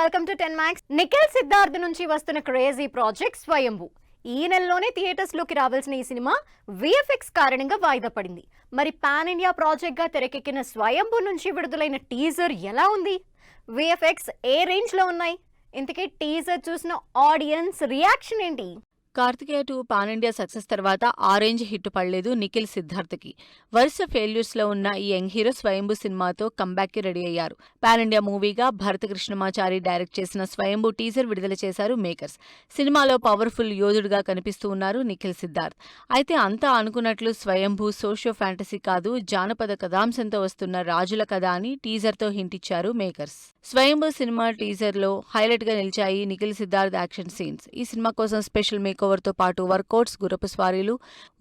Welcome to 10 Max. Nikhil Siddharth నుంచి వస్తున్న crazy project స్వయంభూ. ఈ నెలలోనే థియేటర్స్ లోకి రావాల్సిన ఈ సినిమా విఎఫ్ఎక్స్ కారణంగా వాయిదా పడింది. మరి పాన్ ఇండియా ప్రాజెక్ట్ గా తెరకెక్కిన స్వయంభూ నుంచి విడుదలైన టీజర్ ఎలా ఉంది? విఎఫ్ఎక్స్ ఏ రేంజ్ లో ఉన్నాయి? ఇంతకీ టీజర్ చూసిన ఆడియన్స్ రియాక్షన్ ఏంటి? కార్తికేయ 2 పాన్ ఇండియా సక్సెస్ తర్వాత ఆరెంజ్ హిట్ పడలేదు నిఖిల్ సిద్ధార్థ్కి. వరుస ఫెయిల్యూర్స్ లో ఉన్న ఈ యంగ్ హీరో స్వయంభూ సినిమాతో కంబ్యాక్ కి రెడీ అయ్యారు. పాన్ ఇండియా మూవీగా భరత కృష్ణమాచారి డైరెక్ట్ చేసిన స్వయంభూ టీజర్ విడుదల చేశారు మేకర్స్. సినిమాలో పవర్ఫుల్ యోధుడుగా కనిపిస్తూ ఉన్నారు నిఖిల్ సిద్ధార్థ్. అయితే అంతా అనుకున్నట్లు స్వయంభూ సోషియో ఫ్యాంటసీ కాదు, జానపద కథాంశంతో వస్తున్న రాజుల కథ అని టీజర్ తో హింట్ ఇచ్చారు మేకర్స్. స్వయంభూ సినిమా టీజర్ లో హైలైట్ గా నిలిచాయి నిఖిల్ సిద్ధార్థ్ యాక్షన్ సీన్స్. ఈ సినిమా కోసం స్పెషల్ మేకోవర్ తో పాటు వర్కౌట్స్, గుర్రపు స్వారీలు,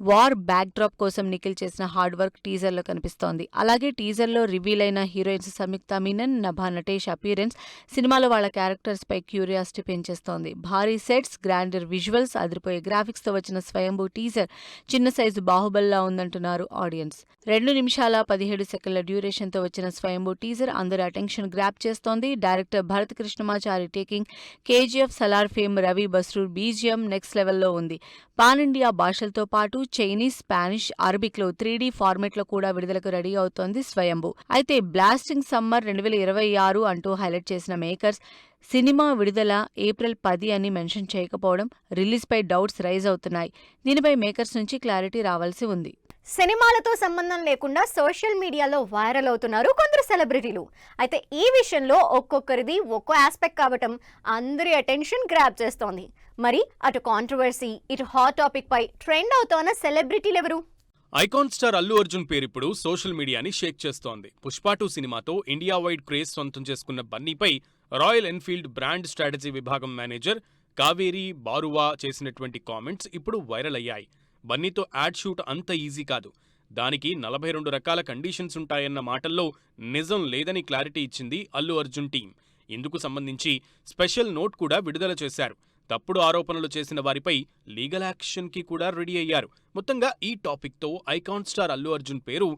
వార్ బ్యాక్ డ్రాప్ కోసం నిఖిల్ చేసిన హార్డ్ వర్క్ టీజర్ లో కనిపిస్తోంది. అలాగే టీజర్ లో రివీల్ అయిన హీరోయిన్స్ సంయుక్త మీనన్, నభా నటేష్ అపీరెన్స్ సినిమాలో వాళ్ళ క్యారెక్టర్స్ పై క్యూరియాసిటీ పెంచేస్తోంది. భారీ సెట్స్, గ్రాండర్ విజువల్స్, అదిరిపోయే గ్రాఫిక్స్ తో వచ్చిన స్వయంభూ టీజర్ చిన్న సైజు బాహుబలిలా ఉందంటున్నారు ఆడియన్స్. 2 నిమిషాల 17 సెకండ్ల డ్యూరేషన్ తో వచ్చిన స్వయంభూ టీజర్ అందరి అటెన్షన్ గ్రాప్ చేస్తోంది. Director Bharat Krishnamachari taking, KGF Salaar fame Ravi Basrur BGM next లెవెల్లో ఉంది. పాన్ ఇండియా భాషలతో పాటు చైనీస్, స్పానిష్, అరబిక్ లో 3D ఫార్మేట్ లో కూడా విడుదలకు రెడీ అవుతోంది స్వయంభూ. అయితే బ్లాస్టింగ్ సమ్మర్ 2026 అంటూ హైలైట్ చేసిన మేకర్స్ సినిమా విడుదల ఏప్రిల్ 10 అని మెన్షన్ చేయకపోవడం రిలీజ్ పై డౌట్స్ రైజ్ అవుతున్నాయి. దీనిపై మేకర్స్ నుంచి క్లారిటీ రావాల్సి ఉంది. సినిమాలతో సంబంధం లేకుండా సోషల్ మీడియాలో వైరల్ అవుతున్నారు కొందరు సెలబ్రిటీలు. అయితే ఈ విషయంలో ఒక్కొక్కరిది ఒక్కో ఆస్పెక్ట్ కావటం అందరి అటెన్షన్ గ్రాప్ చేస్తోంది. మరి అటు కాంట్రవర్సీ, ఇటు హాట్ టాపిక్ పై ట్రెండ్ అవుతోన్న సెలబ్రిటీలు ఎవరు? ఐకాన్ స్టార్ అల్లు అర్జున్ పేరిప్పుడు సోషల్ మీడియాని షేక్ చేస్తోంది. పుష్ప 2 సినిమాతో ఇండియా వైడ్ క్రేజ్ సొంతం చేసుకున్న బన్నీపై రాయల్ ఎన్ఫీల్డ్ బ్రాండ్ స్ట్రాటజీ విభాగం మేనేజర్ కావేరి బారువా చేసినటువంటి కామెంట్స్ ఇప్పుడు వైరల్ అయ్యాయి. బన్నీతో యాడ్ షూట్ అంత ఈజీ కాదు, దానికి 42 రకాల కండిషన్స్ ఉంటాయన్న మాటల్లో నిజం లేదని క్లారిటీ ఇచ్చింది అల్లు అర్జున్ టీం. ఇందుకు సంబంధించి స్పెషల్ నోట్ కూడా విడుదల చేశారు. తప్పుడు ఆరోపణలు చేసిన వారిపై లీగల్ యాక్షన్ కి కూడా రెడీ అయ్యారు. మొత్తంగా ఈ టాపిక్ తో ఐకాన్ స్టార్ అల్లు అర్జున్ పేరు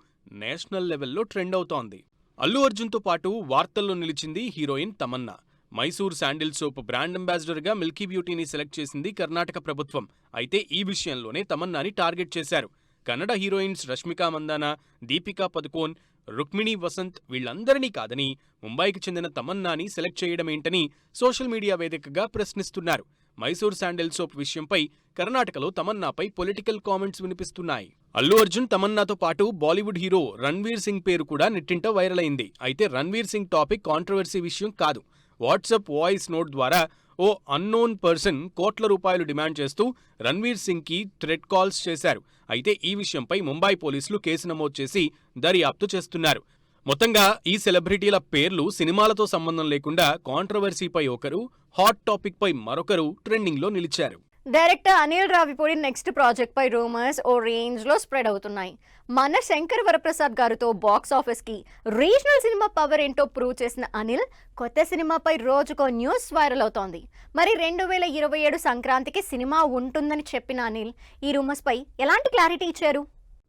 నేషనల్ లెవెల్లో ట్రెండ్ అవుతోంది. అల్లు అర్జున్ తో పాటు వార్తల్లో నిలిచింది heroine Tamannaah. Mysore sandal soap brand ambassador గా మిల్కీ బ్యూటీని సెలెక్ట్ చేసింది కర్ణాటక ప్రభుత్వం. అయితే ఈ విషయంలోనే తమన్నాని టార్గెట్ చేశారు. కన్నడ హీరోయిన్స్ రష్మిక మందాన, దీపికా పదుకోన్, రుక్మిణి వసంత్ వీళ్లందరినీ కాదని ముంబైకి చెందిన తమన్నాని సెలెక్ట్ చేయడమేంటని సోషల్ మీడియా వేదికగా ప్రశ్నిస్తున్నారు. మైసూర్ శాండిల్ సోప్ విషయంపై కర్ణాటకలో తమన్నాపై పొలిటికల్ కామెంట్స్ వినిపిస్తున్నాయి. అల్లు అర్జున్ తమన్నాతో పాటు బాలీవుడ్ హీరో రణ్వీర్ సింగ్ పేరు కూడా నెట్టింట వైరల్ అయింది. అయితే రణ్వీర్ సింగ్ టాపిక్ కాంట్రవర్సీ విషయం కాదు. వాట్సాప్ వాయిస్ నోట్ ద్వారా ఓ అన్నోన్ పర్సన్ కోట్ల రూపాయలు డిమాండ్ చేస్తూ రణ్వీర్ సింగ్ కి థ్రెట్ కాల్స్ చేశారు. అయితే ఈ విషయంపై ముంబై పోలీసులు కేసు నమోదు చేసి దర్యాప్తు చేస్తున్నారు. మొత్తంగా ఈ సెలబ్రిటీల పేర్లు సినిమాలతో సంబంధం లేకుండా కాంట్రవర్సీపై ఒకరు, హాట్ టాపిక్ పై మరొకరు ట్రెండింగ్ లో నిలిచారు. Director Anil Ravipudi next project పై రూమర్స్ ఓ రేంజ్ లో స్ప్రెడ్ అవుతున్నాయి. మన శంకర్ వరప్రసాద్ గారితో బాక్స్ ఆఫీస్ కి రీజనల్ సినిమా పవర్ ఏంటో ప్రూవ్ చేసిన అనిల్ కొత్త సినిమాపై రోజుకో న్యూస్ వైరల్ అవుతోంది. మరి 2027 సంక్రాంతికి సినిమా ఉంటుందని చెప్పిన అనిల్ ఈ రూమర్స్ పై ఎలాంటి క్లారిటీ ఇచ్చారు?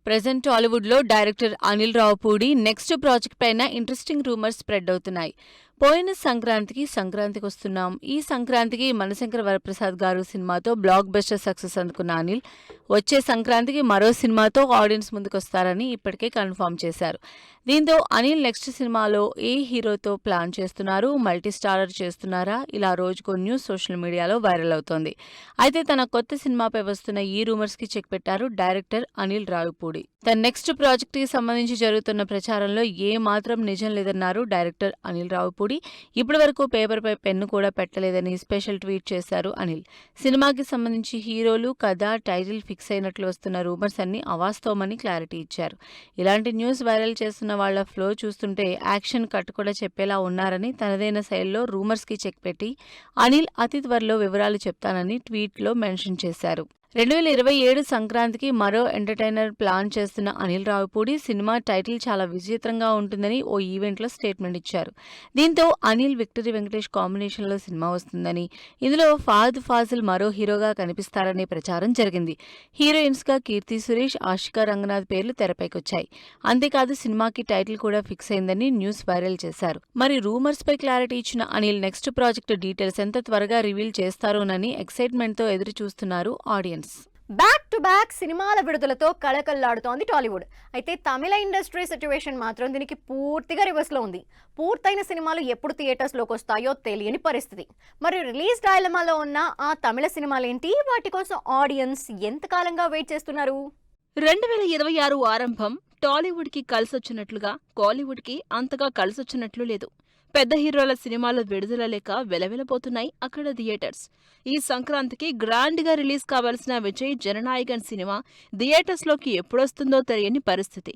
ప్రెజెంట్ టాలీవుడ్ లో director Anil Ravipudi next project పైన ఇంట్రెస్టింగ్ రూమర్స్ స్ప్రెడ్ అవుతున్నాయి. పోయిన సంక్రాంతికి వస్తున్నాం. ఈ సంక్రాంతికి మనశంకర్ వరప్రసాద్ గారు సినిమాతో బ్లాక్ బస్టర్ సక్సెస్ అందుకున్న అనిల్ వచ్చే సంక్రాంతికి మరో సినిమాతో ఆడియన్స్ ముందుకొస్తారని ఇప్పటికే కన్ఫర్మ్ చేశారు. దీంతో అనిల్ నెక్స్ట్ సినిమాలో ఏ హీరోతో ప్లాన్ చేస్తున్నారు, మల్టీ స్టారర్ చేస్తున్నారా, ఇలా రోజుకో న్యూస్ సోషల్ మీడియాలో వైరల్ అవుతోంది. అయితే తన కొత్త సినిమాపై వస్తున్న ఈ రూమర్స్ కి చెక్ పెట్టారు డైరెక్టర్ అనిల్ రావిపూడి. తన నెక్స్ట్ ప్రాజెక్ట్ కి సంబంధించి జరుగుతున్న ప్రచారంలో ఏ మాత్రం నిజం లేదన్నారు డైరెక్టర్ అనిల్ రావిపూడి. ఇప్పటి వరకు పేపర్పై పెన్ను కూడా పెట్టలేదని స్పెషల్ ట్వీట్ చేశారు అనిల్. సినిమాకి సంబంధించి హీరోలు, కథ, టైటిల్ ఫిక్స్ అయినట్లు వస్తున్న రూమర్స్ అన్ని అవాస్తవమని క్లారిటీ ఇచ్చారు. ఇలాంటి న్యూస్ వైరల్ చేస్తున్న వాళ్ల ఫ్లో చూస్తుంటే యాక్షన్ కట్ కూడా చెప్పేలా ఉన్నారని తనదైన శైలిలో రూమర్స్ కి చెక్ పెట్టి అనిల్ అతి త్వరలో వివరాలు చెప్తానని ట్వీట్ లో మెన్షన్ చేశారు. 2027 సంక్రాంతికి మరో ఎంటర్టైనర్ ప్లాన్ చేస్తున్న అనిల్ రావిపూడి సినిమా టైటిల్ చాలా విచిత్రంగా ఉంటుందని ఓ ఈవెంట్లో స్టేట్మెంట్ ఇచ్చారు. దీంతో అనిల్ విక్టరీ వెంకటేష్ కాంబినేషన్లో సినిమా వస్తుందని, ఇందులో ఫహద్ ఫాజిల్ మరో హీరోగా కనిపిస్తారనే ప్రచారం జరిగింది. హీరోయిన్స్గా కీర్తి సురేష్, ఆషికా రంగనాథ్ పేర్లు తెరపైకొచ్చాయి. అంతేకాదు సినిమాకి టైటిల్ కూడా ఫిక్స్ అయిందని న్యూస్ వైరల్ చేశారు. మరి రూమర్స్ పై క్లారిటీ ఇచ్చిన అనిల్ నెక్స్ట్ ప్రాజెక్టు డీటెయిల్స్ ఎంత త్వరగా రివీల్ చేస్తారోనని ఎక్సైట్మెంట్తో ఎదురు చూస్తున్నారు ఆడియన్స్. బ్యాక్ టు బ్యాక్ సినిమాల విడుదలతో కళకళలాడుతోంది టాలీవుడ్. అయితే తమిళ ఇండస్ట్రీ సిచ్యువేషన్ మాత్రం దీనికి పూర్తిగా రివర్స్లో ఉంది. పూర్తయిన సినిమాలు ఎప్పుడు థియేటర్స్లోకి వస్తాయో తెలియని పరిస్థితి. మరి రిలీజ్ డైలమాలో ఉన్న ఆ తమిళ సినిమాలేంటి, వాటి కోసం ఆడియన్స్ ఎంతకాలంగా వెయిట్ చేస్తున్నారు? 2026 ఆరంభం టాలీవుడ్కి కలిసొచ్చినట్లుగా కాలీవుడ్కి అంతగా కలిసొచ్చినట్లు లేదు. పెద్ద హీరోల సినిమాలు విడుదల లేక వెలవెలపోతున్నాయి అక్కడ థియేటర్స్. ఈ సంక్రాంతికి గ్రాండ్గా రిలీజ్ కావాల్సిన విజయ్ జననాయకన్ సినిమా థియేటర్స్లోకి ఎప్పుడొస్తుందో తెలియని పరిస్థితి.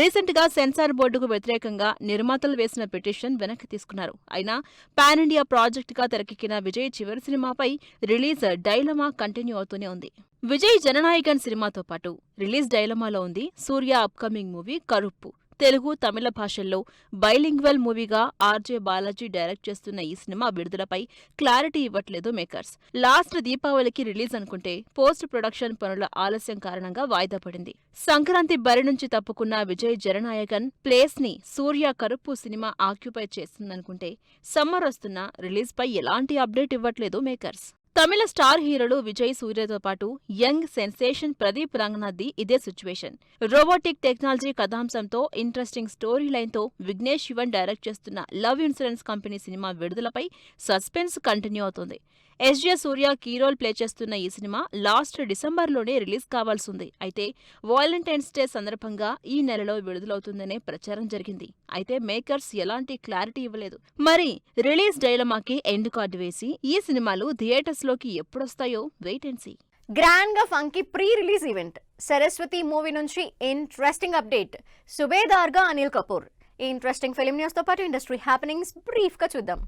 రీసెంట్గా సెన్సార్ బోర్డుకు వ్యతిరేకంగా నిర్మాతలు వేసిన పిటిషన్ వెనక్కి తీసుకున్నారు. అయినా పాన్ ఇండియా ప్రాజెక్టుగా తెరకెక్కిన విజయ్ చివరి సినిమాపై రిలీజ్ డైలమా కంటిన్యూ అవుతూనే ఉంది. విజయ్ జననాయకన్ సినిమాతో పాటు రిలీజ్ డైలమాలో ఉంది సూర్య అప్కమింగ్ మూవీ కరుప్పు. తెలుగు, తమిళ భాషల్లో బైలింగ్వల్ మూవీగా ఆర్జే బాలాజీ డైరెక్ట్ చేస్తున్న ఈ సినిమా విడుదలపై క్లారిటీ ఇవ్వట్లేదు మేకర్స్. లాస్ట్ దీపావళికి రిలీజ్ అనుకుంటే పోస్ట్ ప్రొడక్షన్ పనుల ఆలస్యం కారణంగా వాయిదా పడింది. సంక్రాంతి బరి నుంచి తప్పుకున్న విజయ్ జననాయకన్ ప్లేస్ ని సూర్య కరుప్పు సినిమా ఆక్యుపై చేస్తుందనుకుంటే సమ్మర్ వస్తున్నా రిలీజ్ పై ఎలాంటి అప్డేట్ ఇవ్వట్లేదు మేకర్స్. తమిళ స్టార్ హీరోలు విజయ్, సూర్యతో పాటు యంగ్ సెన్సేషన్ ప్రదీప్ రంగనాథ్ది ఇదే సిచ్యువేషన్. రోబోటిక్ టెక్నాలజీ కథాంశంతో ఇంట్రెస్టింగ్ స్టోరీ లైన్తో విఘ్నేష్ శివన్ డైరెక్ట్ చేస్తున్న లవ్ ఇన్సూరెన్స్ కంపెనీ సినిమా విడుదలపై సస్పెన్స్ కంటిన్యూ అవుతోంది. SJ Surya key role play చేస్తున్న ఈ సినిమా లాస్ట్ డిసెంబర్లోనే రిలీజ్ కావాల్సింది. అయితే వాలంటైన్స్ డే సందర్భంగా ఈ నెలలో విడుదలవుతుందనే ప్రచారం జరిగింది. అయితే మేకర్స్ ఎలాంటి క్లారిటీ ఇవ్వలేదు. మరి రిలీజ్ డైలమాకి ఎండ్ కార్డు వేసి ఈ సినిమాలు థియేటర్స్లోకి ఎప్పుడొస్తాయో వెయిట్ అండ్ సీ. గ్రాండ్ గా funky pre release event. Saraswati movie నుంచి ఇంట్రెస్టింగ్ అప్డేట్. సుబేదార్ గా అనిల్ కపూర్. ఈ ఇంట్రెస్టింగ్ ఫిల్మ్ న్యూస్ తో పాటు ఇండస్ట్రీ హ్యాపెనింగ్స్ బ్రీఫ్ గా చూద్దాం.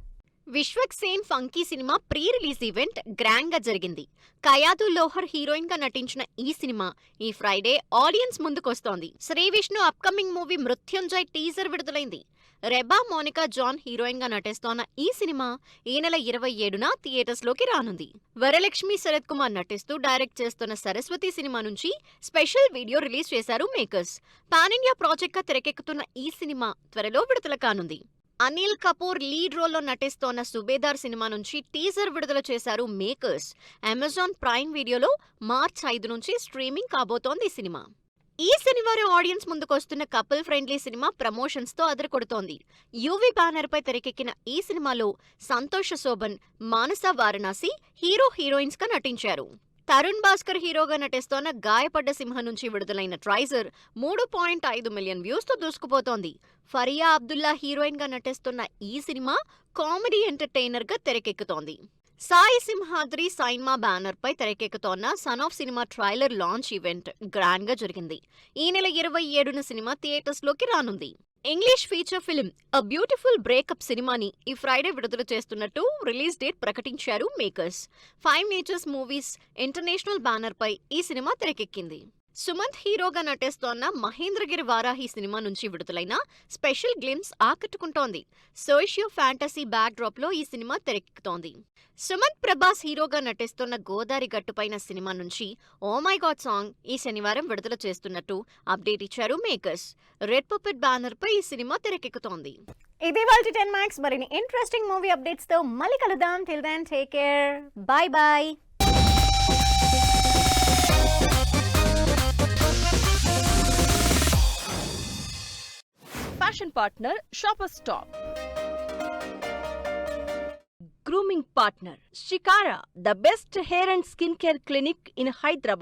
Vishwak Sen funky cinema pre release event grand గా జరిగింది. కయాదు లోహర్ హీరోయిన్ గా నటించిన ఈ సినిమా ఈ ఫ్రైడే ఆడియన్స్ ముందుకొస్తోంది. Sri Vishnu upcoming movie Mrityunjay teaser విడుదలైంది. రెబా మోనికా జాన్ హీరోయిన్ గా నటిస్తోన్న ఈ సినిమా ఈ నెల 27న థియేటర్స్ లోకి రానుంది. వరలక్ష్మి శరత్ కుమార్ నటిస్తూ డైరెక్ట్ చేస్తున్న సరస్వతి సినిమా నుంచి స్పెషల్ వీడియో రిలీజ్ చేశారు మేకర్స్. పాన్ ఇండియా ప్రాజెక్ట్ గా తెరకెక్కుతున్న ఈ సినిమా త్వరలో విడుదల కానుంది. అనిల్ కపూర్ లీడ్ రోల్లో నటిస్తోన్న సుబేదార్ సినిమా నుంచి టీజర్ విడుదల చేశారు మేకర్స్. అమెజాన్ ప్రైమ్ వీడియోలో మార్చ్ 5 నుంచి స్ట్రీమింగ్ కాబోతోంది ఈ సినిమా. ఈ శనివారం ఆడియన్స్ ముందుకొస్తున్న కపుల్ ఫ్రెండ్లీ సినిమా ప్రమోషన్స్ తో అదరకొడుతోంది. యూవీ బ్యానర్ పై తెరకెక్కిన ఈ సినిమాలో సంతోష్ శోభన్, మానస వారణాసి హీరోయిన్స్ గా నటించారు. తరుణ్ భాస్కర్ హీరోగా నటిస్తోన్న గాయపడ్డ సింహ నుంచి విడుదలైన ట్రైజర్ 3.5 మిలియన్ వ్యూస్ తో దూసుకుపోతోంది. ఫరియా అబ్దుల్లా హీరోయిన్ గా నటిస్తున్న ఈ సినిమా కామెడీ ఎంటర్టైనర్ గా తెరకెక్కుతోంది. సాయి సింహాద్రి సైన్మా బ్యానర్ పై తెరకెక్కుతోన్న son of cinema trailer launch event grand గా జరిగింది. ఈ నెల 27న సినిమా థియేటర్స్ లోకి రానుంది. English feature film a beautiful breakup సినిమాని ఈ ఫ్రైడే విడుదల చేస్తున్నట్టు రిలీజ్ డేట్ ప్రకటించారు makers. 5 Natures Movies International banner పై ఈ సినిమా తెరకెక్కింది. సుమంత్ హీరోగా నటిస్తోన్న మహేంద్రగిరి వారాహి సినిమా నుంచి విడుదలైన స్పెషల్ గ్లిమ్స్ ఆకట్టుకుంటోంది. సోషియో ఫ్యాంటసీ బ్యాక్ డ్రాప్ లో ఈ సినిమా తెరకెక్కుతోంది. సుమంత్ ప్రభాస్ హీరోగా నటిస్తున్న గోదారి గట్టుపైన సినిమా నుంచి ఓ మై గాడ్ సాంగ్ ఈ శనివారం విడుదల చేస్తున్నట్టు అప్డేట్ ఇచ్చారు మేకర్స్. రెడ్ పపెట్ బ్యానర్ పై ఈ సినిమా తెరకెక్కుతోంది. ఇది వాళ్ళ 10 మ్యాక్స్. మరిన్ని ఇంట్రెస్టింగ్ మూవీ అప్డేట్స్ తో మళ్ళీ కలుద్దాం. Till then take care. Bye bye. Fashion partner Shoppers Stop. Grooming partner Shikara, the best hair and skincare clinic in Hyderabad.